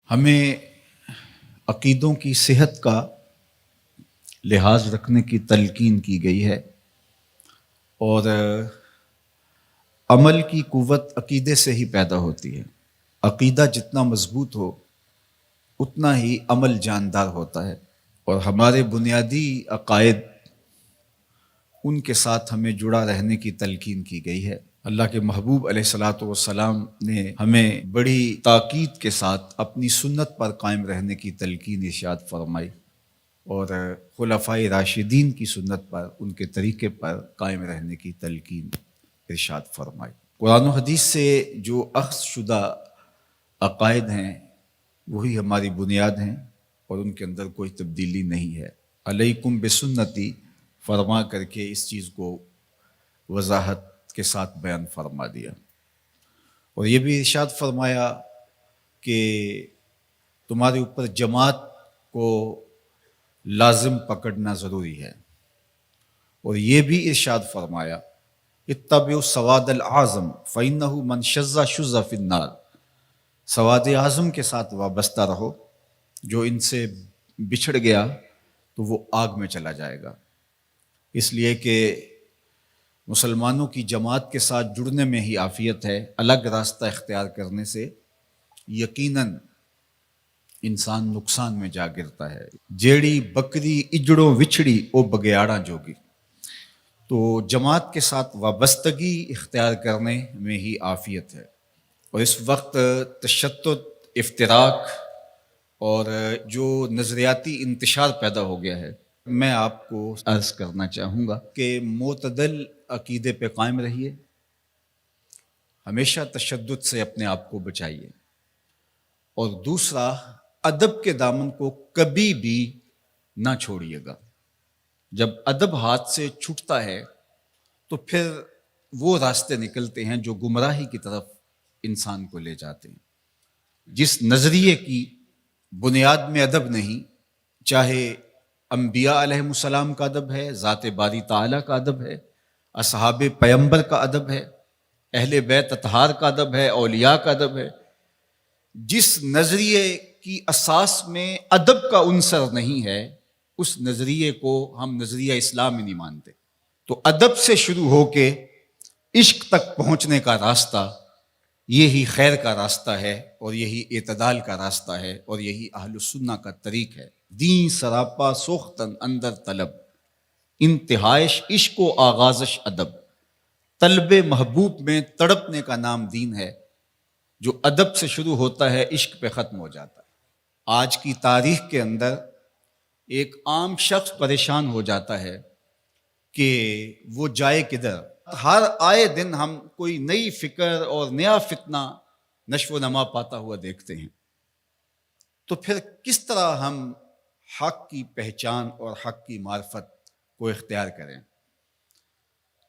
ہمیں عقیدوں کی صحت کا لحاظ رکھنے کی تلقین کی گئی ہے اور عمل کی قوت عقیدے سے ہی پیدا ہوتی ہے۔ عقیدہ جتنا مضبوط ہو اتنا ہی عمل جاندار ہوتا ہے، اور ہمارے بنیادی عقائد ان کے ساتھ ہمیں جڑا رہنے کی تلقین کی گئی ہے۔ اللہ کے محبوب علیہ الصلاۃ والسلام نے ہمیں بڑی تاکید کے ساتھ اپنی سنت پر قائم رہنے کی تلقین ارشاد فرمائی، اور خلفائے راشدین کی سنت پر، ان کے طریقے پر قائم رہنے کی تلقین ارشاد فرمائی۔ قرآن و حدیث سے جو اخذ شدہ عقائد ہیں وہی ہماری بنیاد ہیں، اور ان کے اندر کوئی تبدیلی نہیں ہے۔ علیکم بسنتی فرما کر کے اس چیز کو وضاحت کے ساتھ بیان فرما دیا، اور یہ بھی ارشاد فرمایا کہ تمہارے اوپر جماعت کو لازم پکڑنا ضروری ہے، اور یہ بھی ارشاد فرمایا اتبعوا السواد الاعظم فإنہ من شذ شذ فی النار، سواد اعظم کے ساتھ وابستہ رہو، جو ان سے بچھڑ گیا تو وہ آگ میں چلا جائے گا۔ اس لیے کہ مسلمانوں کی جماعت کے ساتھ جڑنے میں ہی عافیت ہے، الگ راستہ اختیار کرنے سے یقیناً انسان نقصان میں جا گرتا ہے۔ جیڑی بکری اجڑوں وچھڑی او بگیاڑاں جوگی، تو جماعت کے ساتھ وابستگی اختیار کرنے میں ہی عافیت ہے۔ اور اس وقت تشدد، افتراق اور جو نظریاتی انتشار پیدا ہو گیا ہے، میں آپ کو عرض کرنا چاہوں گا کہ معتدل عقیدے پہ قائم رہیے، ہمیشہ تشدد سے اپنے آپ کو بچائیے، اور دوسرا ادب کے دامن کو کبھی بھی نہ چھوڑیے گا۔ جب ادب ہاتھ سے چھوٹتا ہے تو پھر وہ راستے نکلتے ہیں جو گمراہی کی طرف انسان کو لے جاتے ہیں۔ جس نظریے کی بنیاد میں ادب نہیں، چاہے انبیاء علیہ السلام کا ادب ہے، ذات باری تعالیٰ کا ادب ہے، اصحاب پیمبر کا ادب ہے، اہل بیت اطہار کا ادب ہے، اولیاء کا ادب ہے، جس نظریے کی اساس میں ادب کا عنصر نہیں ہے اس نظریے کو ہم نظریہ اسلام ہی نہیں مانتے۔ تو ادب سے شروع ہو کے عشق تک پہنچنے کا راستہ یہی خیر کا راستہ ہے، اور یہی اعتدال کا راستہ ہے، اور یہی اہل السنہ کا طریق ہے۔ دین سراپا سوختن اندر طلب، انتہائش عشق و آغازش ادب، طلب محبوب میں تڑپنے کا نام دین ہے۔ جو ادب سے شروع ہوتا ہے عشق پہ ختم ہو جاتا ہے۔ آج کی تاریخ کے اندر ایک عام شخص پریشان ہو جاتا ہے کہ وہ جائے کدھر۔ ہر آئے دن ہم کوئی نئی فکر اور نیا فتنہ نشو و نما پاتا ہوا دیکھتے ہیں، تو پھر کس طرح ہم حق کی پہچان اور حق کی معرفت کو اختیار کریں؟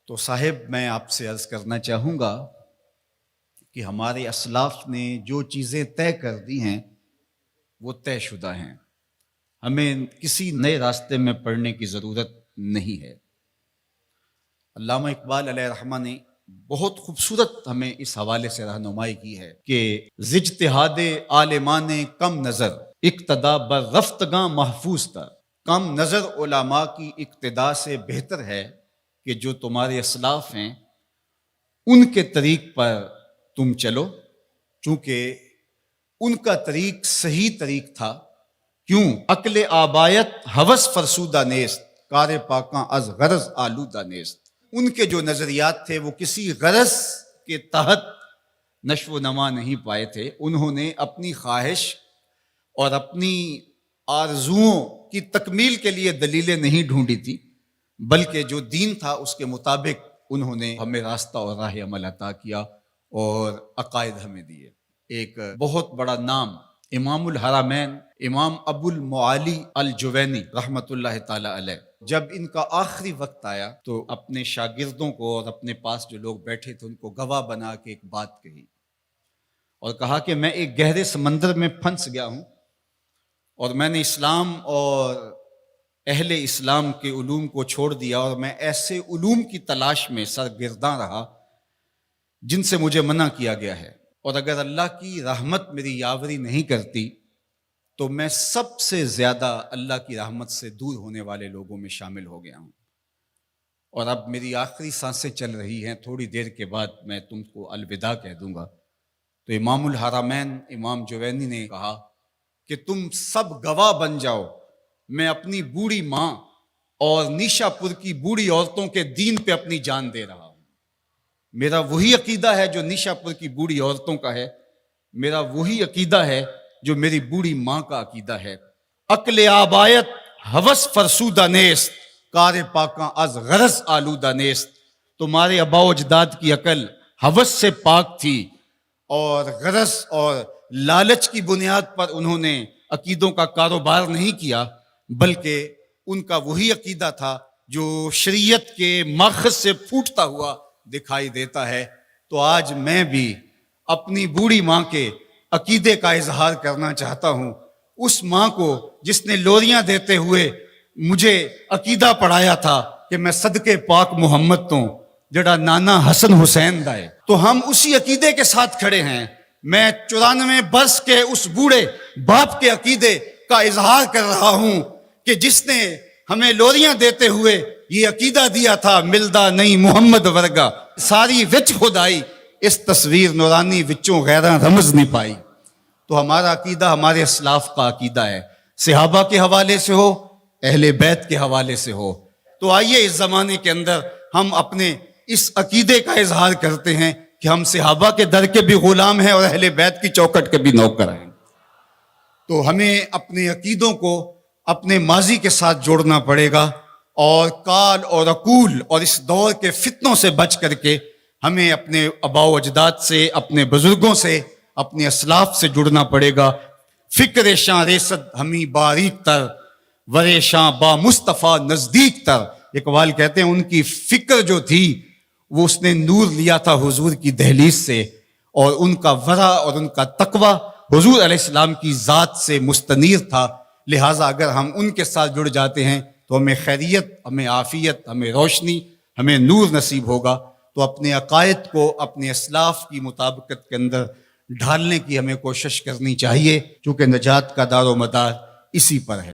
تو صاحب، میں آپ سے عرض کرنا چاہوں گا کہ ہمارے اسلاف نے جو چیزیں طے کر دی ہیں وہ طے شدہ ہیں، ہمیں کسی نئے راستے میں پڑھنے کی ضرورت نہیں ہے۔ علامہ اقبال علیہ رحمہ نے بہت خوبصورت ہمیں اس حوالے سے رہنمائی کی ہے کہ زجتہاد عالمان کم نظر اقتدا بر رفتگاں محفوظ تھا۔ کم نظر علماء کی اقتدا سے بہتر ہے کہ جو تمہارے اسلاف ہیں ان کے طریق پر تم چلو، چونکہ ان کا طریق صحیح طریق تھا۔ کیوں؟ عقل آبایت ہوس فرسودہ نیست، کار پاکاں از غرض آلودہ نیست۔ ان کے جو نظریات تھے وہ کسی غرض کے تحت نشو و نما نہیں پائے تھے۔ انہوں نے اپنی خواہش اور اپنی آرزوؤں کی تکمیل کے لیے دلیلیں نہیں ڈھونڈی تھی، بلکہ جو دین تھا اس کے مطابق انہوں نے ہمیں راستہ اور راہ عمل عطا کیا اور عقائد ہمیں دیے۔ ایک بہت بڑا نام امام الحرمین امام ابو المعالی الجوینی رحمۃ اللہ تعالی علیہ، جب ان کا آخری وقت آیا تو اپنے شاگردوں کو اور اپنے پاس جو لوگ بیٹھے تھے ان کو گواہ بنا کے ایک بات کہی، اور کہا کہ میں ایک گہرے سمندر میں پھنس گیا ہوں، اور میں نے اسلام اور اہل اسلام کے علوم کو چھوڑ دیا، اور میں ایسے علوم کی تلاش میں سرگرداں رہا جن سے مجھے منع کیا گیا ہے، اور اگر اللہ کی رحمت میری یاوری نہیں کرتی تو میں سب سے زیادہ اللہ کی رحمت سے دور ہونے والے لوگوں میں شامل ہو گیا ہوں، اور اب میری آخری سانسیں چل رہی ہیں، تھوڑی دیر کے بعد میں تم کو الوداع کہہ دوں گا۔ تو امام الحرمین امام جوینی نے کہا کہ تم سب گواہ بن جاؤ، میں اپنی بوڑھی ماں اور نیشا پور کی بوڑھی عورتوں کے دین پہ اپنی جان دے رہا ہوں۔ میرا وہی عقیدہ ہے جو نیشا پور کی بوڑھی عورتوں کا ہے، میرا وہی عقیدہ ہے جو میری بوڑھی ماں کا عقیدہ ہے۔ عقل آبایت ہوس فرسودہ نیست، کار پاکاں از غرض آلودہ نیست۔ تمہارے آباء و اجداد کی عقل ہوس سے پاک تھی، اور غرض اور لالچ کی بنیاد پر انہوں نے عقیدوں کا کاروبار نہیں کیا، بلکہ ان کا وہی عقیدہ تھا جو شریعت کے ماخذ سے پھوٹتا ہوا دکھائی دیتا ہے۔ تو آج میں بھی اپنی بوڑھی ماں کے عقیدے کا اظہار کرنا چاہتا ہوں، اس ماں کو جس نے لوریاں دیتے ہوئے مجھے عقیدہ پڑھایا تھا کہ میں صدقے پاک محمد تو جڑا نانا حسن حسین دائے۔ تو ہم اسی عقیدے کے ساتھ کھڑے ہیں۔ میں 94 برس کے اس بوڑھے باپ کے عقیدے کا اظہار کر رہا ہوں کہ جس نے ہمیں لوریاں دیتے ہوئے یہ عقیدہ دیا تھا، ملدا نہیں محمد ورگا ساری وچ خدائی، اس تصویر نورانی وچوں غیراں رمز نہیں پائی۔ تو ہمارا عقیدہ ہمارے اسلاف کا عقیدہ ہے، صحابہ کے حوالے سے ہو، اہل بیت کے حوالے سے ہو۔ تو آئیے اس زمانے کے اندر ہم اپنے اس عقیدے کا اظہار کرتے ہیں کہ ہم صحابہ کے در کے بھی غلام ہیں اور اہل بیت کی چوکٹ کے بھی نوکر ہیں۔ تو ہمیں اپنے عقیدوں کو اپنے ماضی کے ساتھ جوڑنا پڑے گا، اور کال اور عقول اور اس دور کے فتنوں سے بچ کر کے ہمیں اپنے آباء و اجداد سے، اپنے بزرگوں سے، اپنے اسلاف سے جڑنا پڑے گا۔ فکر شاں ریست ہمیں باریک تر، ورے شاں با مصطفیٰ نزدیک تر۔ اقبال کہتے ہیں ان کی فکر جو تھی وہ اس نے نور لیا تھا حضور کی دہلیز سے، اور ان کا ورع اور ان کا تقوی حضور علیہ السلام کی ذات سے مستنیر تھا۔ لہٰذا اگر ہم ان کے ساتھ جڑ جاتے ہیں تو ہمیں خیریت، ہمیں عافیت، ہمیں روشنی، ہمیں نور نصیب ہوگا۔ تو اپنے عقائد کو اپنے اسلاف کی مطابقت کے اندر ڈھالنے کی ہمیں کوشش کرنی چاہیے، چونکہ نجات کا دار و مدار اسی پر ہے۔